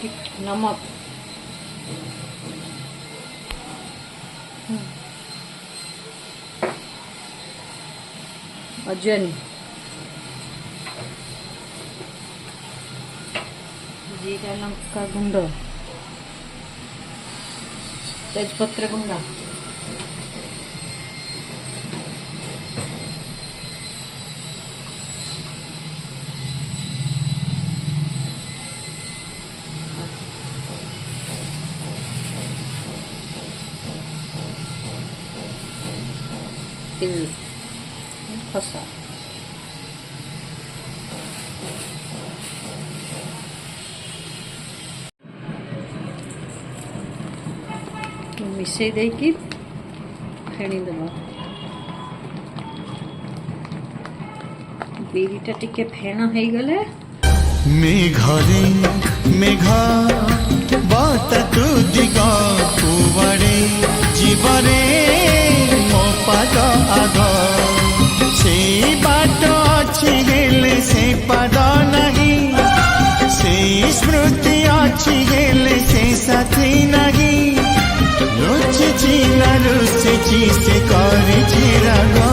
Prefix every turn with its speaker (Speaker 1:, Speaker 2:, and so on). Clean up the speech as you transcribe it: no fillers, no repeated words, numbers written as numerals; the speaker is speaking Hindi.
Speaker 1: नमक अजवाइन जीरा लंका गुंड तेजपत्र गुंड तेल खसा मिसई देकी फेणीदेव बिरीटा टिके फेण हो गले
Speaker 2: मेघरे मेघा बात तू दिगा कुआरे जीवरे मो पाद आग से बाट अच्छी हेले से पाद नहीं से स्मृति अच्छी हेले से साथी नहीं रुचि चिना रुचि से कर राग